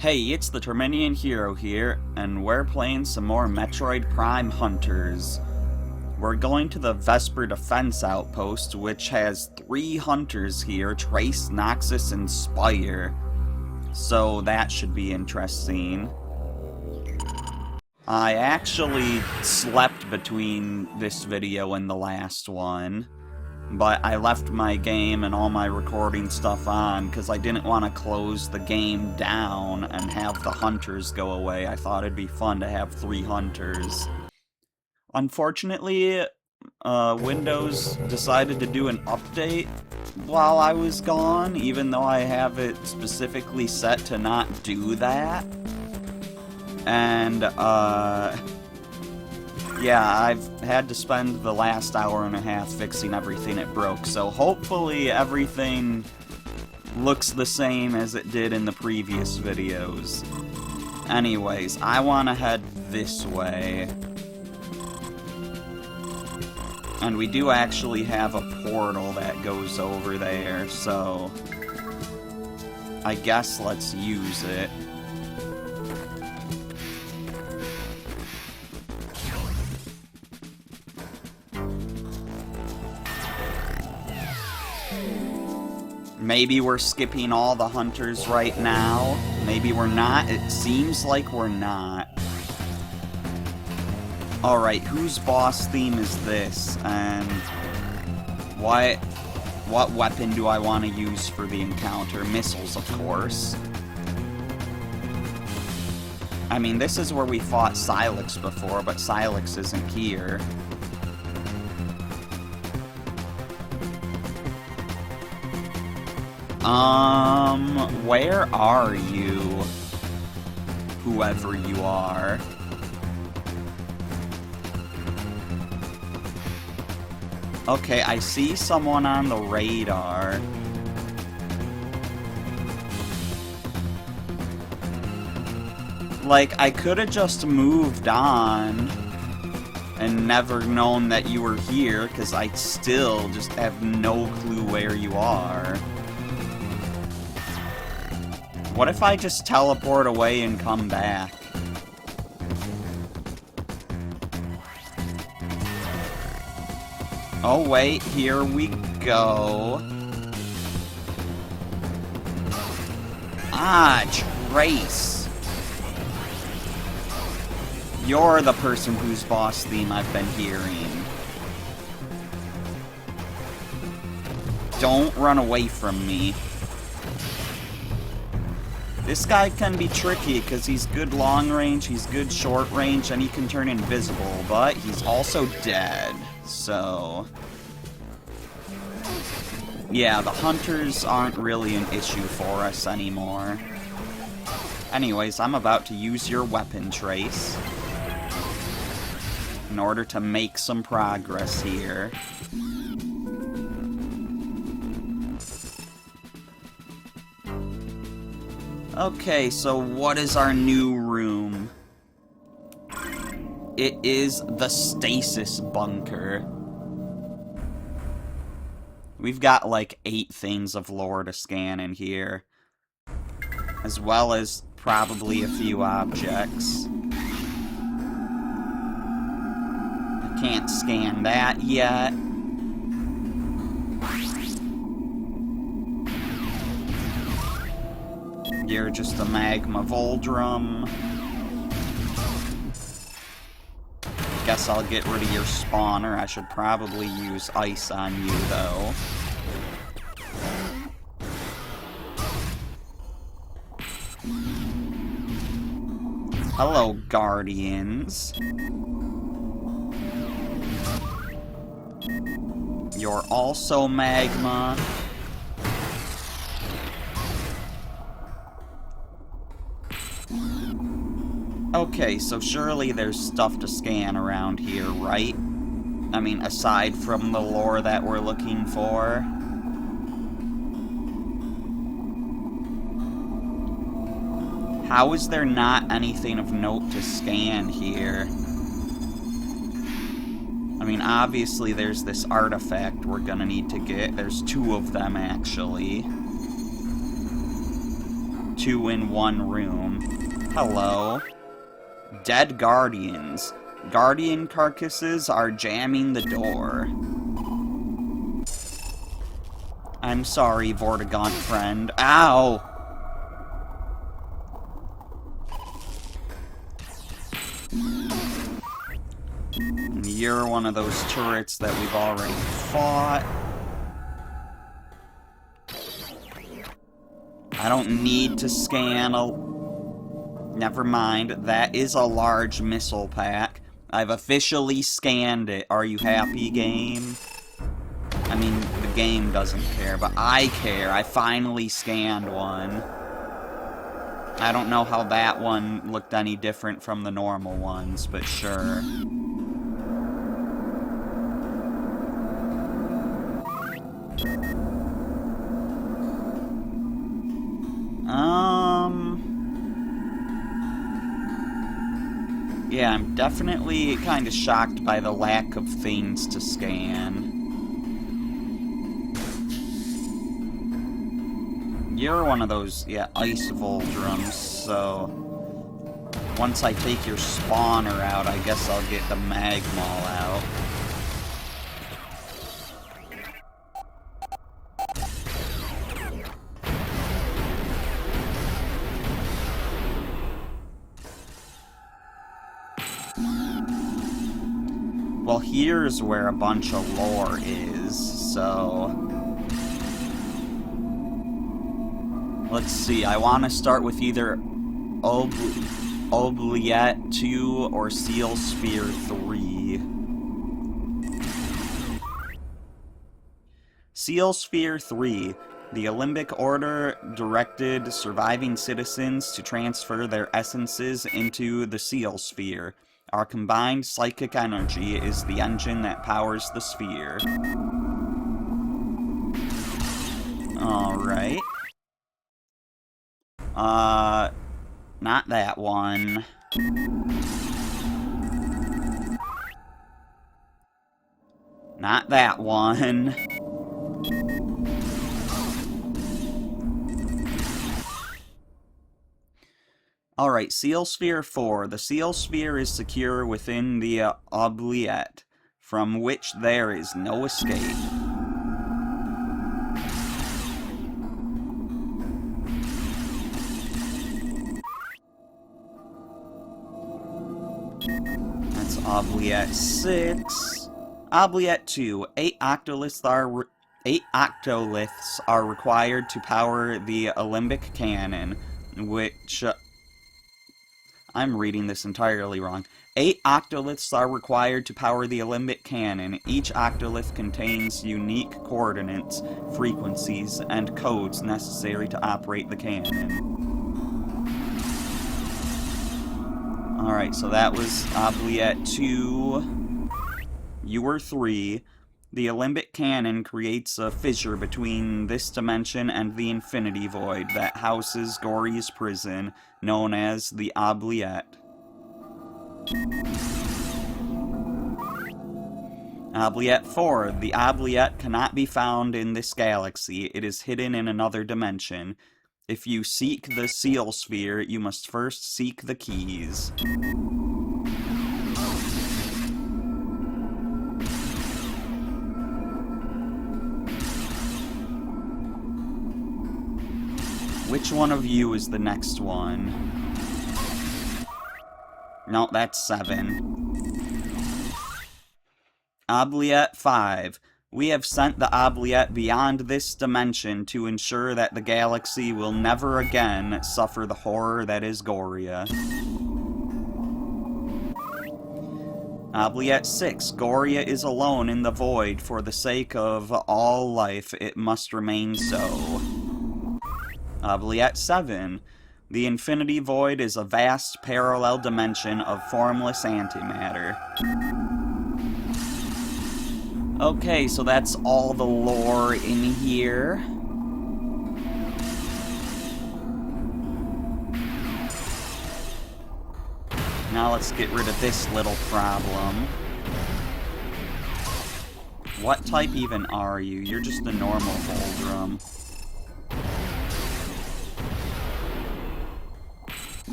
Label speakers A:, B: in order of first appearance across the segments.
A: Hey, it's the Terminian Hero here, and we're playing some more Metroid Prime Hunters. We're going to the Vesper Defense Outpost, which has 3 hunters here, Trace, Noxus, and Spire. So that should be interesting. I actually slept between this video and the last one, but I left my game and all my recording stuff on because I didn't want to close the game down and have the hunters go away. I thought it'd be fun to have 3 hunters. Unfortunately, Windows decided to do an update while I was gone, even though I have it specifically set to not do that. And, yeah, I've had to spend the last hour and a half fixing everything it broke, so hopefully everything looks the same as it did in the previous videos. Anyways, I want to head this way. And we do actually have a portal that goes over there, so I guess let's use it. Maybe we're skipping all the hunters right now. Maybe we're not. It seems like we're not. Alright, whose boss theme is this? And what weapon do I want to use for the encounter? Missiles, of course. I mean, this is where we fought Sylix before, but Sylix isn't here. Where are you? Whoever you are. Okay, I see someone on the radar. Like, I could have just moved on and never known that you were here, because I still just have no clue where you are. What if I just teleport away and come back? Oh wait, here we go. Ah, Trace. You're the person whose boss theme I've been hearing. Don't run away from me. This guy can be tricky because he's good long range, he's good short range, and he can turn invisible, but he's also dead, so... yeah, the hunters aren't really an issue for us anymore. Anyways, I'm about to use your weapon, Trace, in order to make some progress here. Okay, so what is our new room? It is the stasis bunker. We've got like 8 things of lore to scan in here, as well as probably a few objects. I can't scan that yet. You're just a magma Voldrum. Guess I'll get rid of your spawner. I should probably use ice on you, though. Hello, Guardians. You're also magma. Okay, so surely there's stuff to scan around here, right? I mean, aside from the lore that we're looking for. How is there not anything of note to scan here? I mean, obviously there's this artifact we're gonna need to get. There's 2 of them, actually. two in one room. Hello. Dead guardians. Guardian carcasses are jamming the door. I'm sorry, Vortigaunt friend. Ow! You're one of those turrets that we've already fought. I don't need to scan a... Never mind, that is a large missile pack. I've officially scanned it. Are you happy, game? I mean, the game doesn't care, but I care. I finally scanned one. I don't know how that one looked any different from the normal ones, but sure. Yeah, I'm definitely kind of shocked by the lack of things to scan. You're one of those, yeah, ice Voldrams, so... Once I take your spawner out, I guess I'll get the Magmaul out. Well, here's where a bunch of lore is, so... Let's see, I want to start with either Oubliette 2 or Seal Sphere 3. Seal Sphere 3. The Alimbic Order directed surviving citizens to transfer their essences into the Seal Sphere. Our combined psychic energy is the engine that powers the sphere. Alright. Not that one. Not that one. Alright, Seal Sphere 4. The Seal Sphere is secure within the Oubliette, from which there is no escape. That's Oubliette 6. Oubliette 2. 8 octoliths are required to power the Alimbic cannon, which... I'm reading this entirely wrong. 8 octoliths are required to power the Alimbic cannon. Each octolith contains unique coordinates, frequencies, and codes necessary to operate the cannon. Alright, so that was Oubliette 2. You were 3. The Alimbic cannon creates a fissure between this dimension and the Infinity Void that houses Goria's prison, known as the Oubliette. Oubliette 4. The Oubliette cannot be found in this galaxy. It is hidden in another dimension. If you seek the Seal Sphere, you must first seek the keys. Which one of you is the next one? No, that's 7. Oubliette 5. We have sent the Oubliette beyond this dimension to ensure that the galaxy will never again suffer the horror that is Goria. Oubliette 6. Goria is alone in the void. For the sake of all life, it must remain so. Oubliette 7. The Infinity Void is a vast parallel dimension of formless antimatter. Okay, so that's all the lore in here. Now let's get rid of this little problem. What type even are you? You're just a normal Voldrum.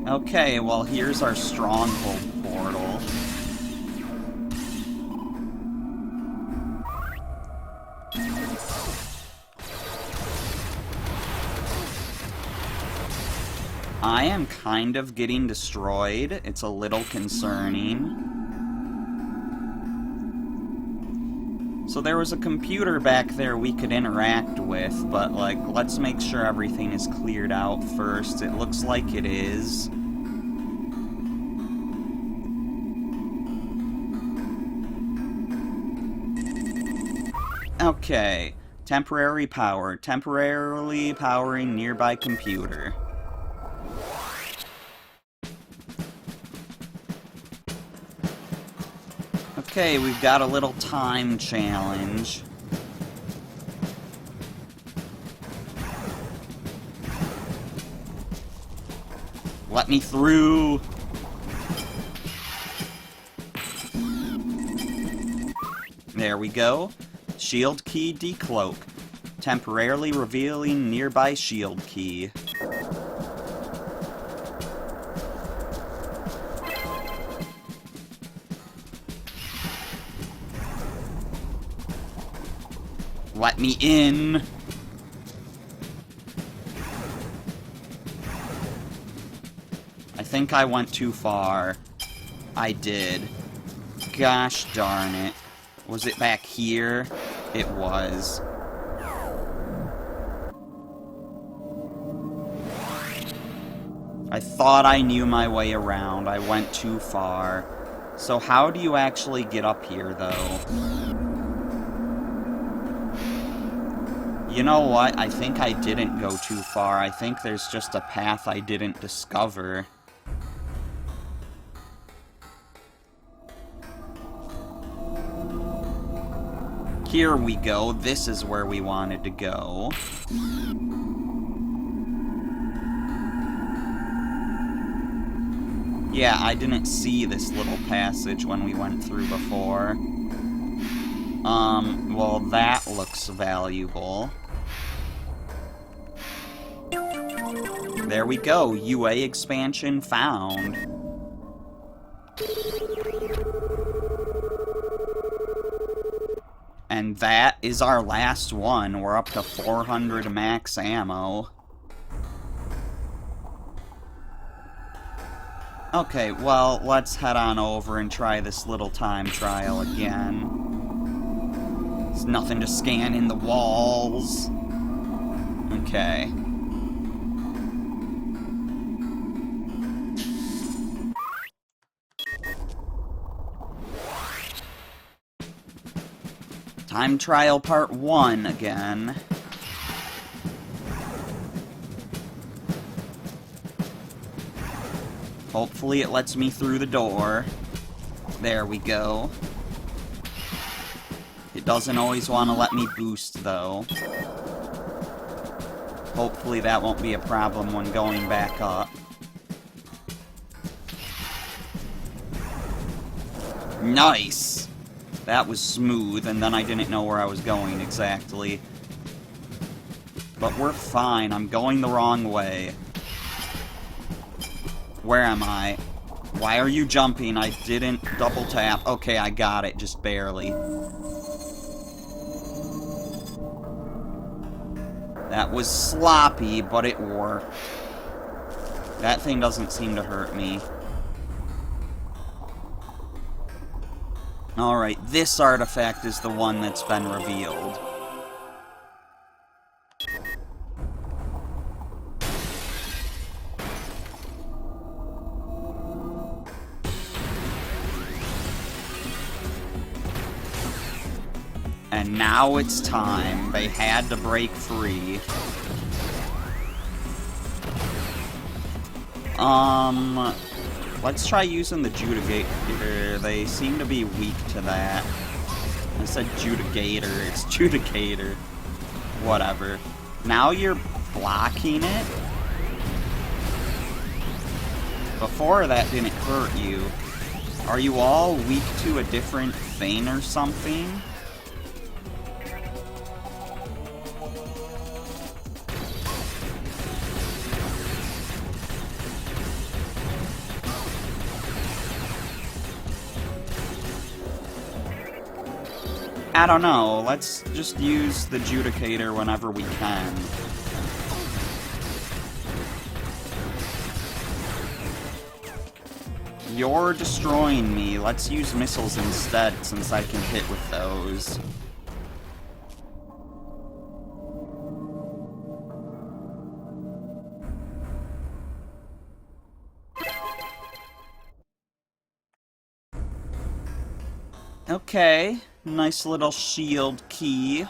A: Okay, well, here's our stronghold portal. I am kind of getting destroyed. It's a little concerning. So there was a computer back there we could interact with, but, like, let's make sure everything is cleared out first. It looks like it is. Okay. Temporary power. Temporarily powering nearby computer. Okay, we've got a little time challenge. Let me through! There we go. Shield key decloak. Temporarily revealing nearby shield key. Let me in! I think I went too far. I did. Gosh darn it. Was it back here? It was. I thought I knew my way around. I went too far. So how do you actually get up here, though? You know what? I think I didn't go too far. I think there's just a path I didn't discover. Here we go. This is where we wanted to go. Yeah, I didn't see this little passage when we went through before. Well, that looks valuable. There we go. UA expansion found. And that is our last one. We're up to 400 max ammo. Okay, well, let's head on over and try this little time trial again. There's nothing to scan in the walls. Okay. Time trial part 1 again. Hopefully it lets me through the door. There we go. It doesn't always want to let me boost, though. Hopefully that won't be a problem when going back up. Nice! That was smooth, and then I didn't know where I was going exactly. But we're fine. I'm going the wrong way. Where am I? Why are you jumping? I didn't double tap. Okay, I got it, just barely. That was sloppy, but it worked. That thing doesn't seem to hurt me. Alright, this artifact is the one that's been revealed. And now it's time. They had to break free. Let's try using the Judicator. They seem to be weak to that. I said Judicator. It's Judicator. Whatever. Now you're blocking it? Before that didn't hurt you. Are you all weak to a different thing or something? I don't know, let's just use the Judicator whenever we can. You're destroying me. Let's use missiles instead, since I can hit with those. Okay, nice little shield key.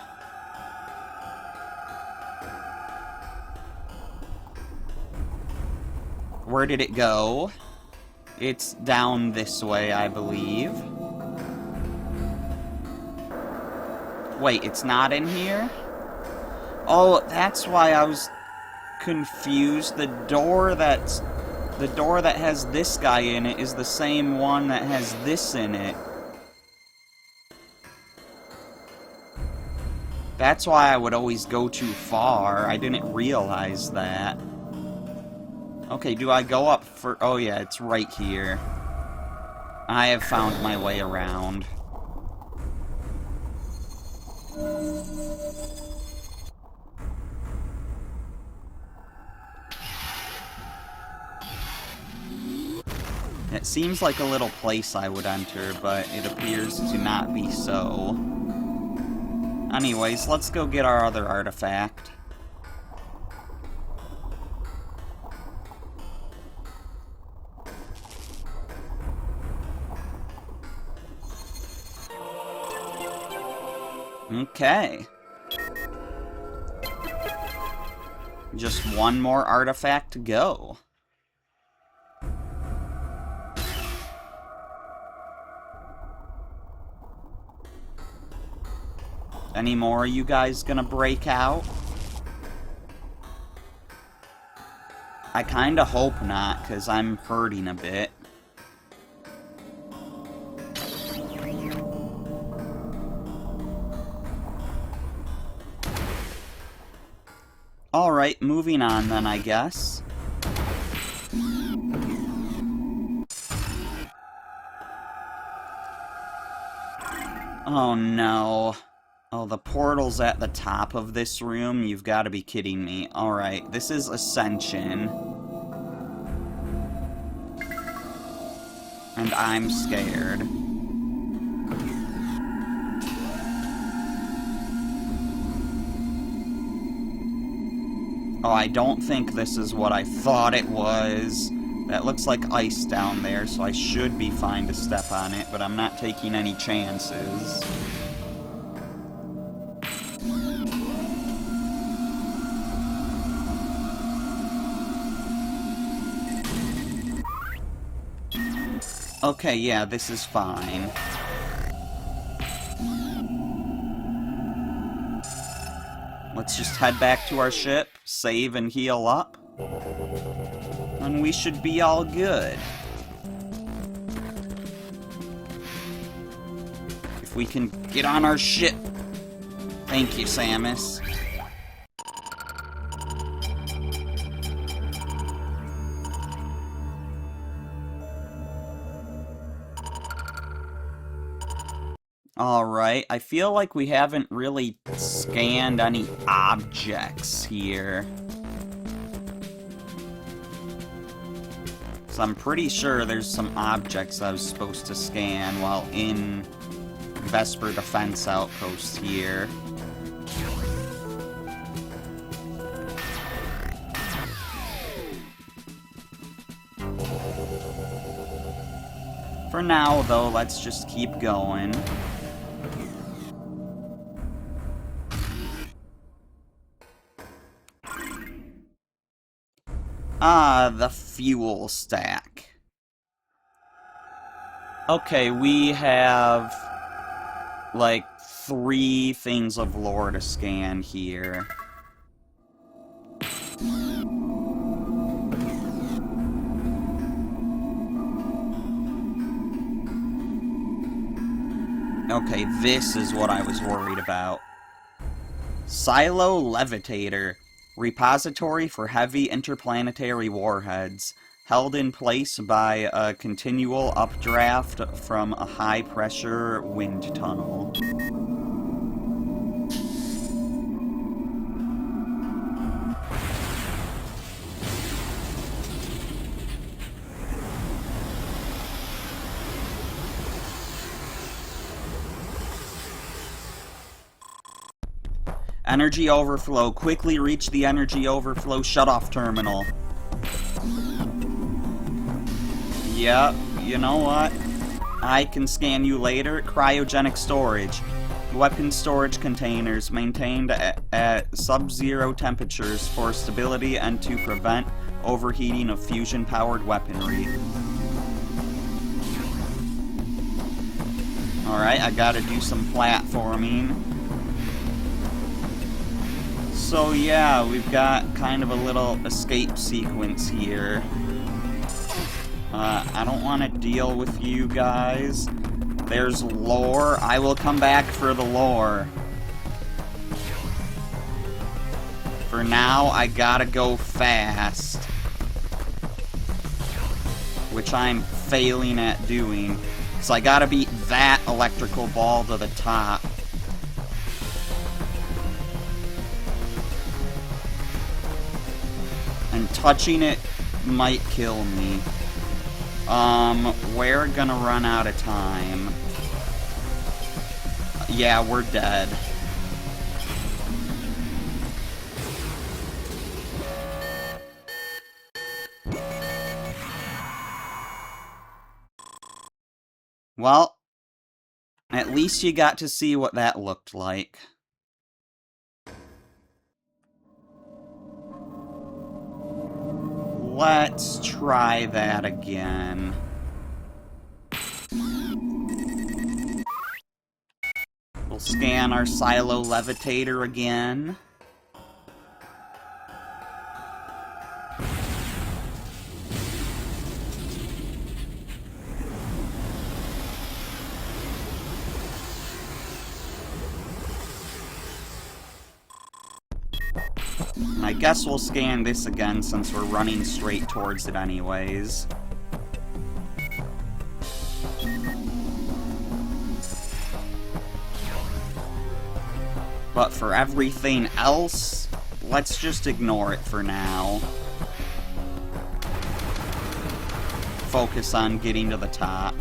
A: Where did it go? It's down this way, I believe. Wait, it's not in here? Oh, that's why I was confused. The door that has this guy in it is the same one that has this in it. That's why I would always go too far. I didn't realize that. Okay, do I go up for... Oh yeah, it's right here. I have found my way around. It seems like a little place I would enter, but it appears to not be so. Anyways, let's go get our other artifact. Okay. Just one more artifact to go. Any more you guys gonna break out? I kinda hope not, 'cause I'm hurting a bit. Alright, moving on then, I guess. Oh no. Oh, the portal's at the top of this room? You've got to be kidding me. Alright, this is Ascension. And I'm scared. Oh, I don't think this is what I thought it was. That looks like ice down there, so I should be fine to step on it, but I'm not taking any chances. Okay, yeah, this is fine. Let's just head back to our ship, save and heal up, and we should be all good. If we can get on our ship. Thank you, Samus. Alright, I feel like we haven't really scanned any objects here. So I'm pretty sure there's some objects I was supposed to scan while in Vesper Defense Outpost here. For now, though, let's just keep going. Ah, the fuel stack. Okay, we have, like, 3 things of lore to scan here. Okay, this is what I was worried about. Silo Levitator. Repository for heavy interplanetary warheads, held in place by a continual updraft from a high-pressure wind tunnel. Energy overflow. Quickly reach the energy overflow shut-off terminal. Yep, you know what? I can scan you later. Cryogenic storage. Weapon storage containers maintained at sub-zero temperatures for stability and to prevent overheating of fusion-powered weaponry. Alright, I gotta do some platforming. So yeah, we've got kind of a little escape sequence here. I don't want to deal with you guys. There's lore. I will come back for the lore. For now, I gotta go fast. Which I'm failing at doing. So I gotta beat that electrical ball to the top. And touching it might kill me. We're gonna run out of time. Yeah, we're dead. Well, at least you got to see what that looked like. Let's try that again. We'll scan our silo Levitator again. I guess we'll scan this again since we're running straight towards it anyways. But for everything else, let's just ignore it for now. Focus on getting to the top.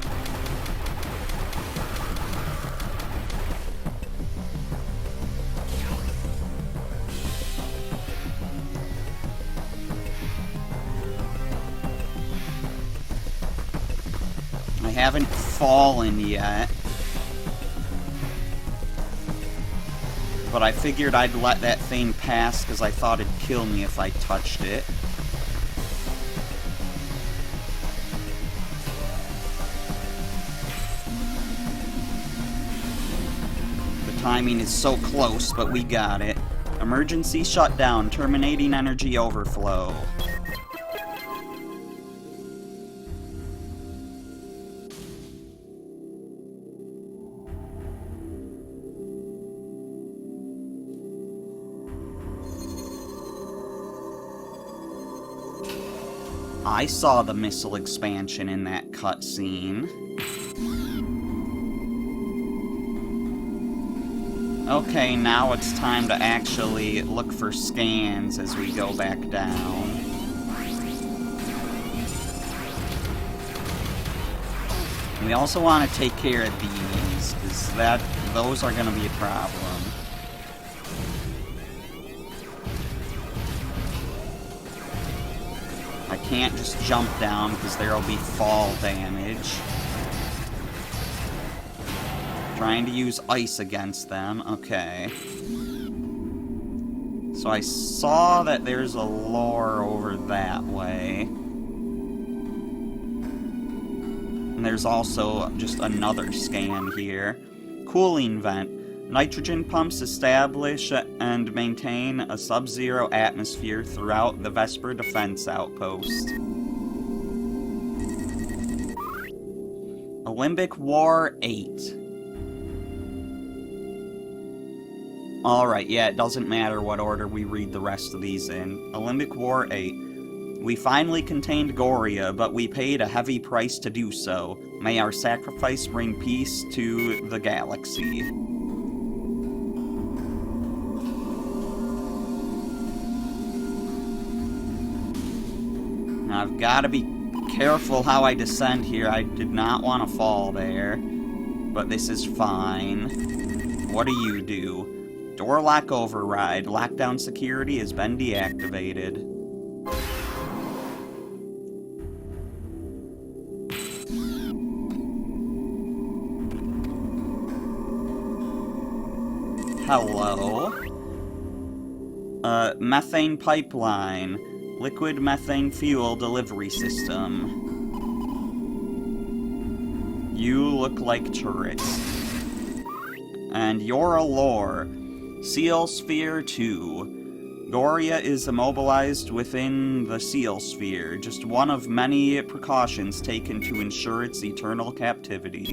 A: I haven't fallen yet. But I figured I'd let that thing pass because I thought it'd kill me if I touched it. The timing is so close, but we got it. Emergency shutdown, terminating energy overflow. I saw the missile expansion in that cutscene. Okay, now it's time to actually look for scans as we go back down. We also want to take care of these, because those are going to be a problem. I can't just jump down because there'll be fall damage. Trying to use ice against them. Okay. So I saw that there's a lore over that way. And there's also just another scan here. Cooling vent. Nitrogen pumps establish and maintain a sub-zero atmosphere throughout the Vesper defense outpost. Alimbic War 8. Alright, yeah, it doesn't matter what order we read the rest of these in. Alimbic War 8. We finally contained Goria, but we paid a heavy price to do so. May our sacrifice bring peace to the galaxy. Now, I've got to be careful how I descend here. I did not want to fall there, but this is fine. What do you do? Door lock override. Lockdown security has been deactivated. Hello. Methane pipeline. Liquid methane fuel delivery system. You look like turrets. And you're a lore. Seal Sphere 2. Goria is immobilized within the Seal Sphere, just one of many precautions taken to ensure its eternal captivity.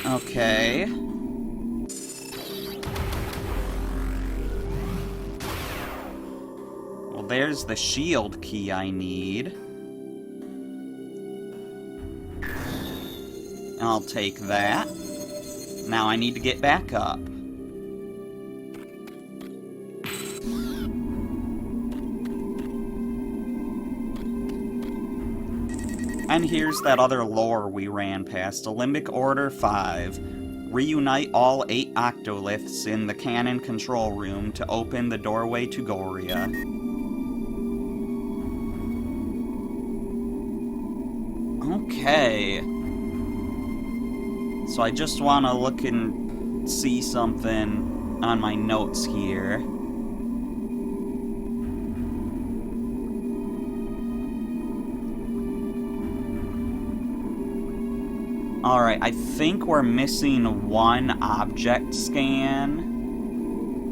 A: Okay. Well, there's the shield key I need. I'll take that. Now I need to get back up. And here's that other lore we ran past, Alimbic Order 5. Reunite all 8 Octoliths in the cannon control room to open the doorway to Goria. Okay. So I just want to look and see something on my notes here. Alright, I think we're missing one object scan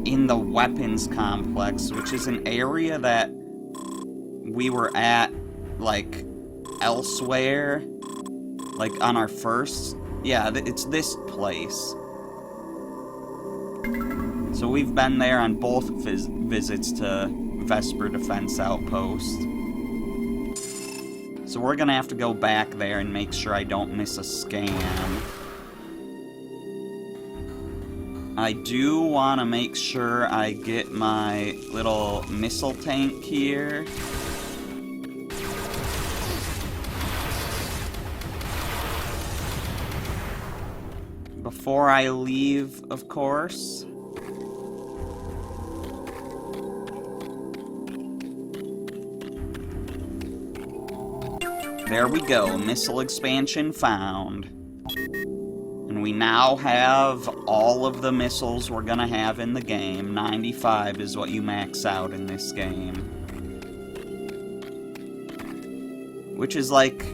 A: in the weapons complex, which is an area that we were at, like, elsewhere. Like, on our first... Yeah, it's this place. So we've been there on both visits to Vesper Defense Outpost. So we're gonna have to go back there and make sure I don't miss a scan. I do want to make sure I get my little missile tank here. Before I leave, of course. There we go, missile expansion found. And we now have all of the missiles we're gonna have in the game. 95 is what you max out in this game. Which is like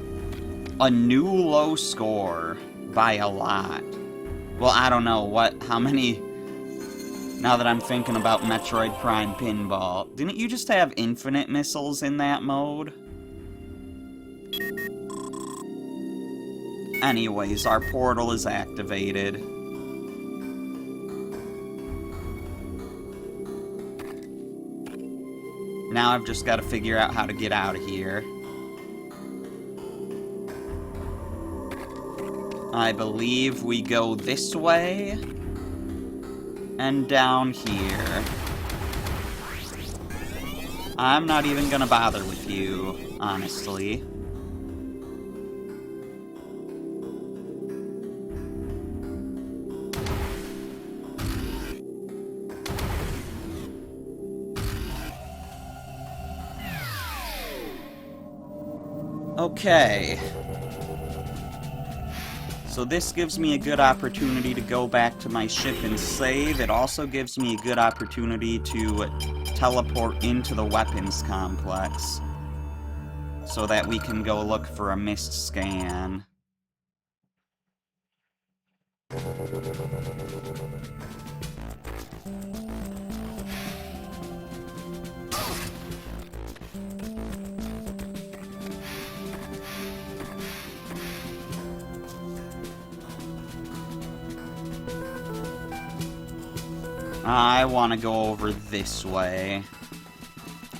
A: a new low score by a lot. Well, I don't know how many, now that I'm thinking about Metroid Prime Pinball. Didn't you just have infinite missiles in that mode? Anyways, our portal is activated. Now I've just got to figure out how to get out of here. I believe we go this way and down here. I'm not even gonna bother with you, honestly. Okay. So this gives me a good opportunity to go back to my ship and save. It also gives me a good opportunity to teleport into the weapons complex so that we can go look for a missed scan. I want to go over this way.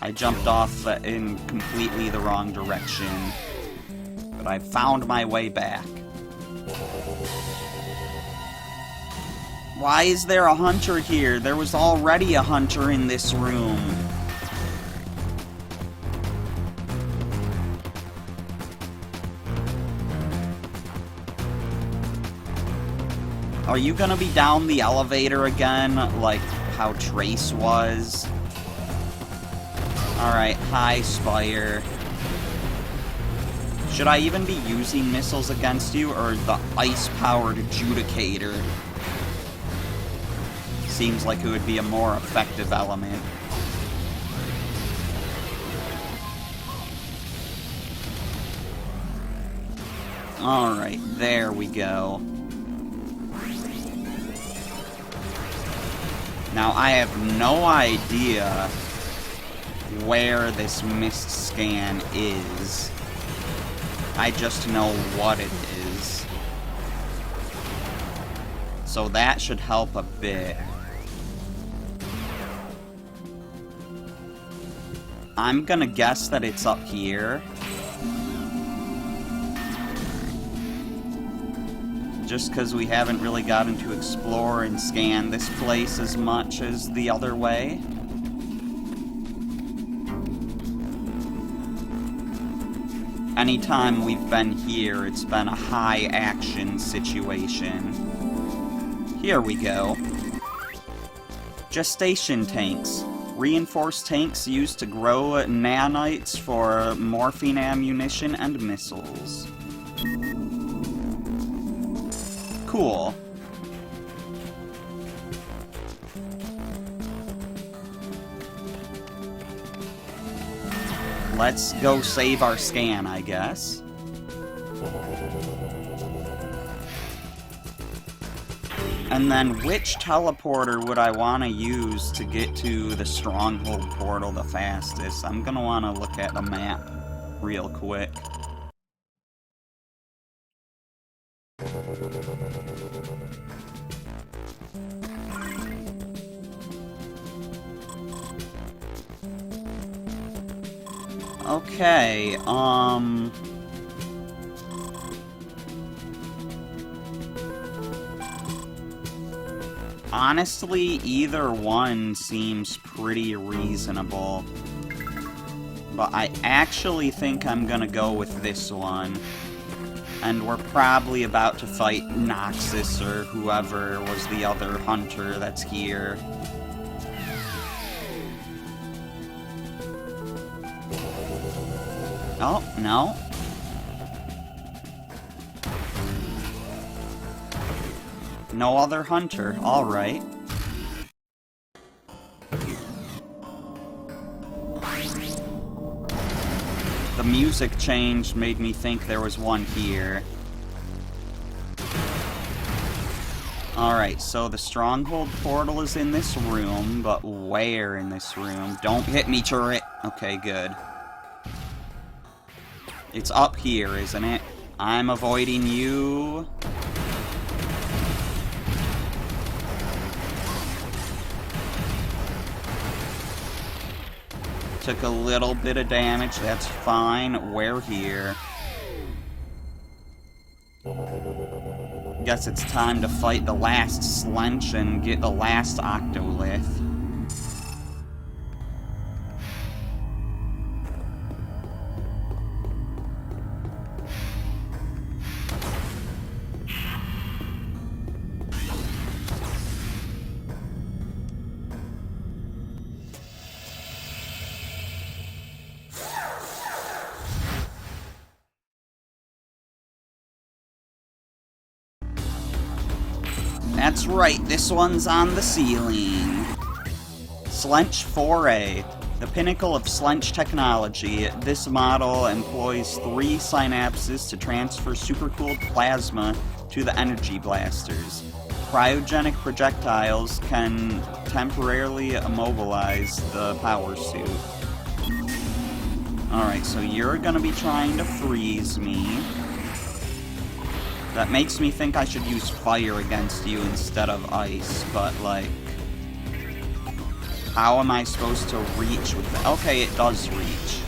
A: I jumped off in completely the wrong direction, but I found my way back. Why is there a hunter here? There was already a hunter in this room. Are you gonna be down the elevator again, like how Trace was? Alright, hi, Spire. Should I even be using missiles against you, or the ice-powered Adjudicator? Seems like it would be a more effective element. Alright, there we go. Now, I have no idea where this mist scan is. I just know what it is. So that should help a bit. I'm gonna guess that it's up here. Just because we haven't really gotten to explore and scan this place as much as the other way. Anytime we've been here, it's been a high-action situation. Here we go. Gestation tanks. Reinforced tanks used to grow nanites for morphine ammunition and missiles. Cool. Let's go save our scan, I guess. And then, which teleporter would I want to use to get to the Stronghold portal the fastest? I'm gonna want to look at the map real quick. Okay, honestly, either one seems pretty reasonable. But I actually think I'm gonna go with this one. And we're probably about to fight Noxus or whoever was the other hunter that's here. Oh, no. No other hunter. Alright. The music change made me think there was one here. Alright, so the Stronghold portal is in this room, but where in this room? Don't hit me, turret! Okay, good. It's up here, isn't it? I'm avoiding you. Took a little bit of damage, that's fine. We're here. Guess it's time to fight the last Slench and get the last Octolith. That's right, this one's on the ceiling. Slench 4A, the pinnacle of Slench technology. This model employs 3 synapses to transfer supercooled plasma to the energy blasters. Cryogenic projectiles can temporarily immobilize the power suit. Alright, so you're gonna be trying to freeze me. That makes me think I should use fire against you instead of ice, but, like... how am I supposed to reach with it? Okay, it does reach.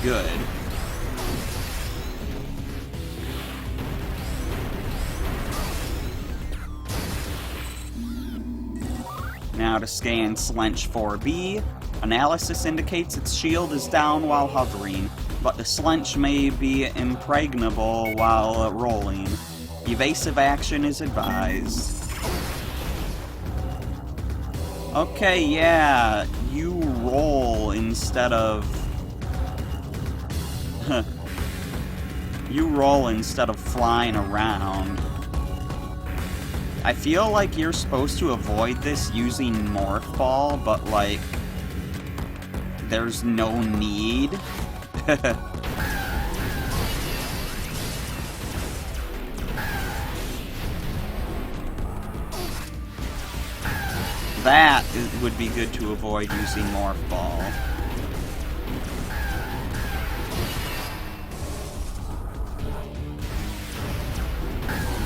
A: Good. Now to scan Slench 4B. Analysis indicates its shield is down while hovering, but the Slench may be impregnable while rolling. Evasive action is advised. Okay, yeah, you roll instead of... you roll instead of flying around. I feel like you're supposed to avoid this using Morph Ball, but, like, there's no need. That would be good to avoid using Morph Ball.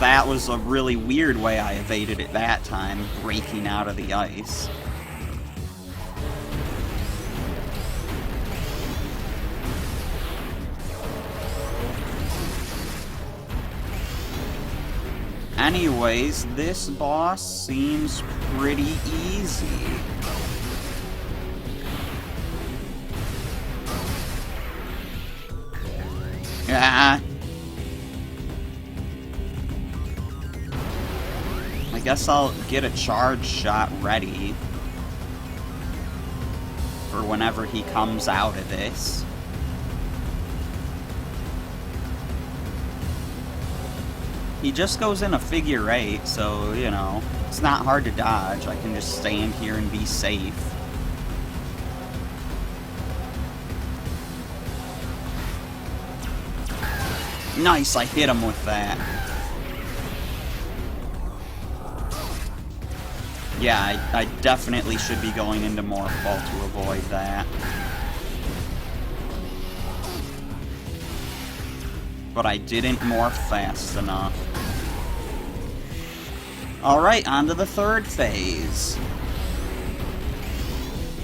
A: That was a really weird way I evaded it that time, breaking out of the ice. Anyways, this boss seems pretty easy. Ah. I guess I'll get a charge shot ready for whenever he comes out of this. He just goes in a figure 8, so, you know, it's not hard to dodge. I can just stand here and be safe. Nice, I hit him with that. Yeah, I definitely should be going into Morph Ball to avoid that. But I didn't morph fast enough. Alright, on to the third phase.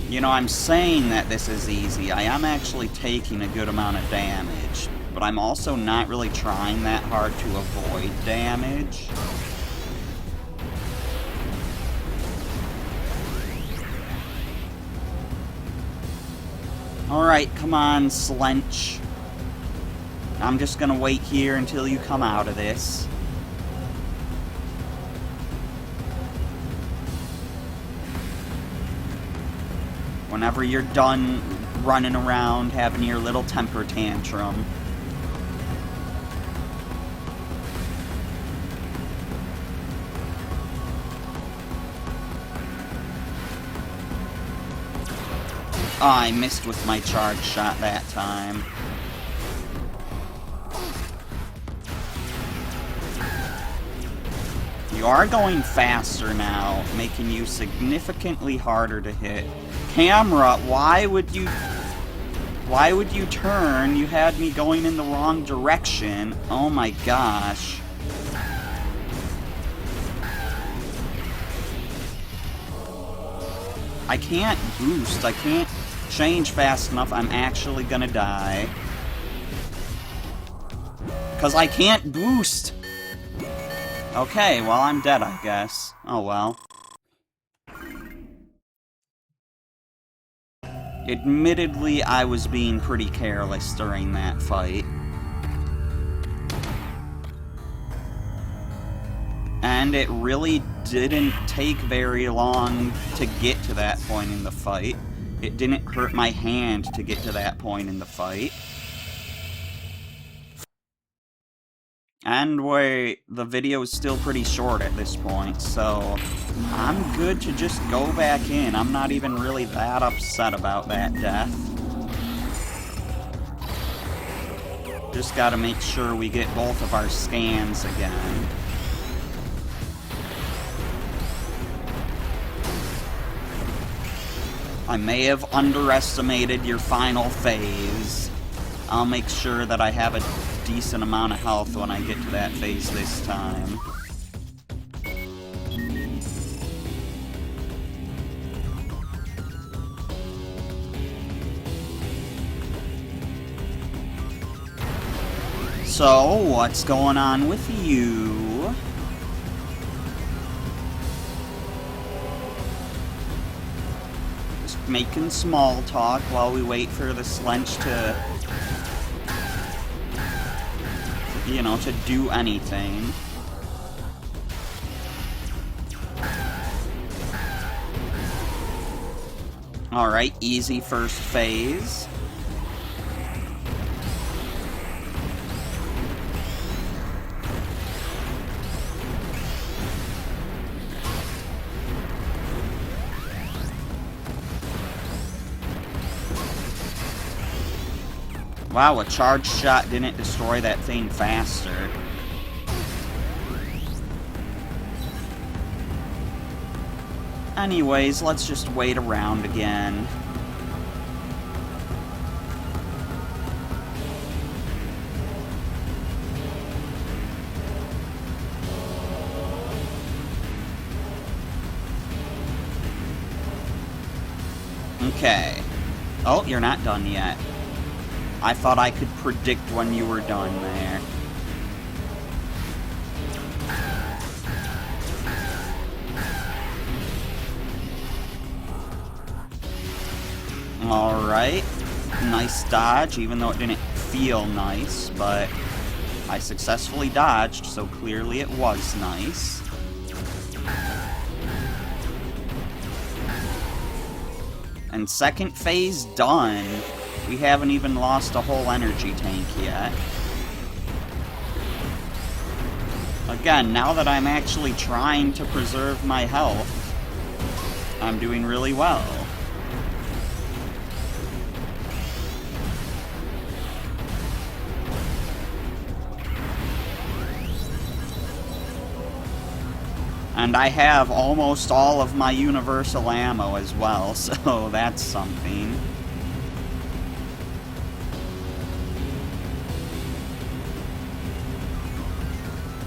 A: You know, I'm saying that this is easy. I am actually taking a good amount of damage. But I'm also not really trying that hard to avoid damage. Alright, come on, Slench. I'm just gonna wait here until you come out of this. Whenever you're done running around having your little temper tantrum. Oh, I missed with my charge shot that time. You are going faster now, making you significantly harder to hit. Camera, why would you turn? You had me going in the wrong direction. Oh my gosh. I can't boost. I can't change fast enough. I'm actually gonna die. 'Cause I can't boost! Okay, well, I'm dead, I guess. Oh well. Admittedly, I was being pretty careless during that fight. And it really didn't take very long to get to that point in the fight. It didn't hurt my hand to get to that point in the fight. And the video is still pretty short at this point, so I'm good to just go back in. I'm not even really that upset about that death. Just gotta make sure we get both of our scans again. I may have underestimated your final phase. I'll make sure that I have a decent amount of health when I get to that phase this time. So, what's going on with you? Just making small talk while we wait for the Slench to, you know, to do anything. Alright, easy first phase. Wow, a charged shot didn't destroy that thing faster. Anyways, let's just wait around again. Okay. Oh, you're not done yet. I thought I could predict when you were done there. Alright. Nice dodge, even though it didn't feel nice, but I successfully dodged, so clearly it was nice. And second phase done. We haven't even lost a whole energy tank yet. Again, now that I'm actually trying to preserve my health, I'm doing really well. And I have almost all of my universal ammo as well, so that's something.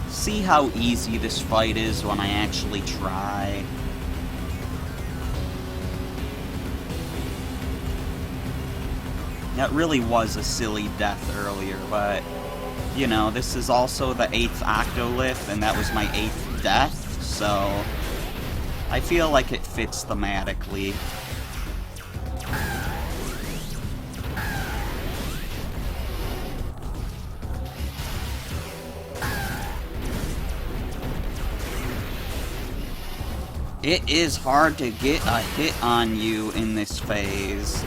A: See how easy this fight is when I actually try. That really was a silly death earlier, but, you know, this is also the 8th Octolith, and that was my 8th death, so I feel like it fits thematically. It is hard to get a hit on you in this phase.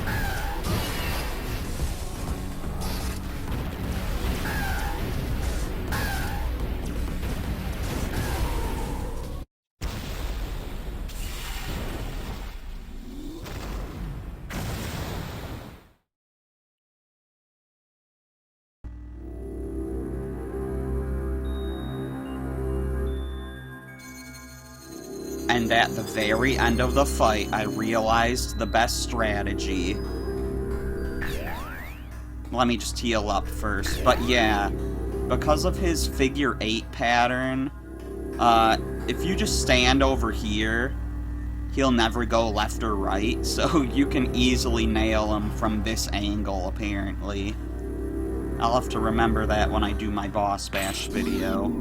A: And at the very end of the fight, I realized the best strategy. Let me just heal up first. But yeah, because of his figure 8 pattern, if you just stand over here, he'll never go left or right, so you can easily nail him from this angle, apparently. I'll have to remember that when I do my boss bash video.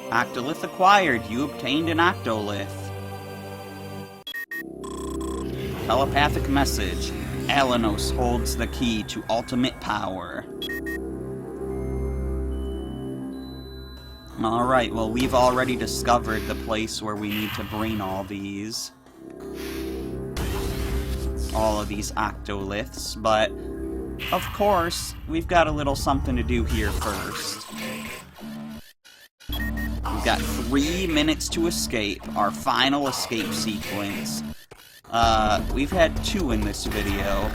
A: Octolith acquired. You obtained an Octolith. Telepathic message. Alanos holds the key to ultimate power. Alright, well, we've already discovered the place where we need to bring all of these Octoliths, but of course, we've got a little something to do here first. We've got 3 minutes to escape, our final escape sequence. We've had 2 in this video.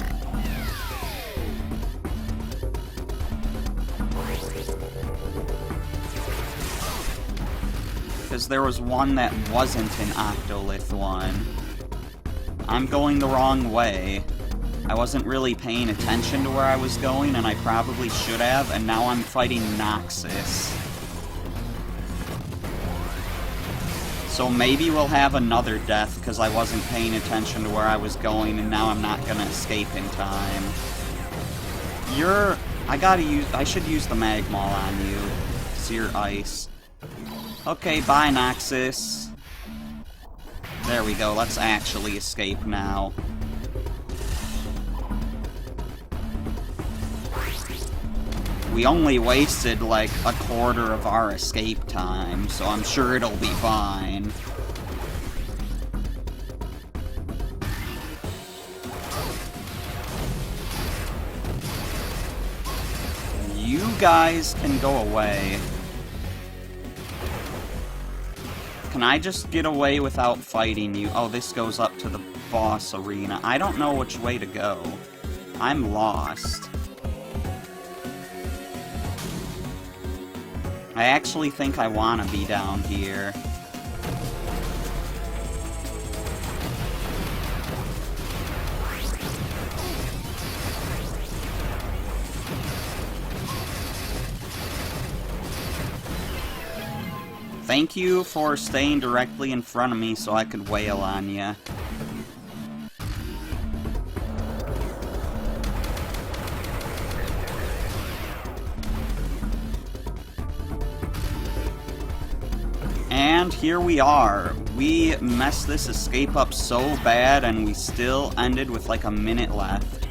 A: Because there was one that wasn't an Octolith one. I'm going the wrong way. I wasn't really paying attention to where I was going, and I probably should have, and now I'm fighting Noxus. So maybe we'll have another death because I wasn't paying attention to where I was going and now I'm not gonna escape in time. I should use the Magmaul on you. Sear Ice. Okay, bye Noxus. There we go, let's actually escape now. We only wasted like a quarter of our escape time, so I'm sure it'll be fine. You guys can go away. Can I just get away without fighting you? Oh, this goes up to the boss arena. I don't know which way to go. I'm lost. I actually think I want to be down here. Thank you for staying directly in front of me so I could wail on you. And here we are. We messed this escape up so bad and we still ended with like a minute left.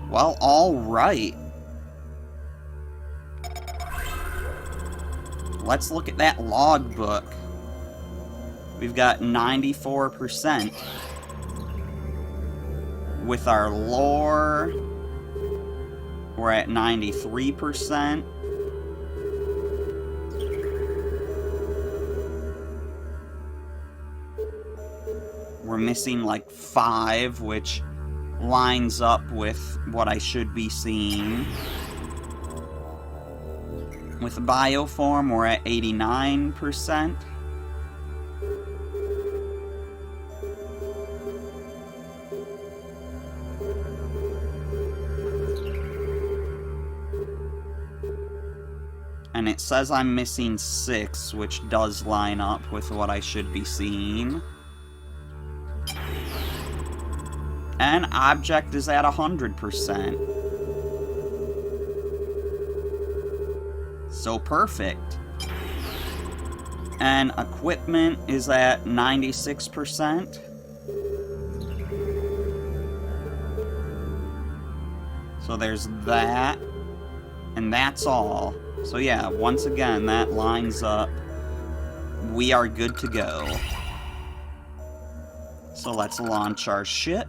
A: Well, alright. Let's look at that logbook. We've got 94%. With our lore, we're at 93%. We're missing like 5, which lines up with what I should be seeing. With Bioform, we're at 89%. And it says I'm missing 6, which does line up with what I should be seeing. And object is at 100%. So perfect. And equipment is at 96%. So there's that. And that's all. So yeah, once again, that lines up. We are good to go. So let's launch our ship.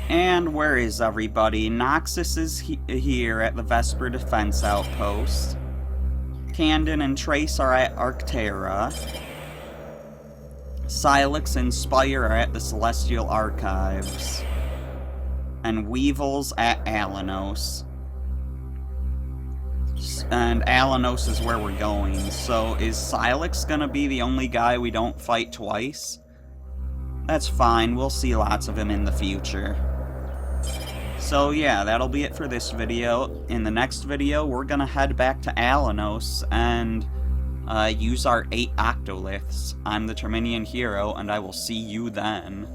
A: And where is everybody? Noxus is here at the Vesper Defense Outpost. Candon and Trace are at Arctera. Silex and Spire are at the Celestial Archives. And Weevil's at Alanos. And Alanos is where we're going. So is Silex gonna be the only guy we don't fight twice? That's fine, we'll see lots of him in the future. So yeah, that'll be it for this video. In the next video, we're gonna head back to Alanos and use our 8 Octoliths. I'm the Terminian Hero, and I will see you then.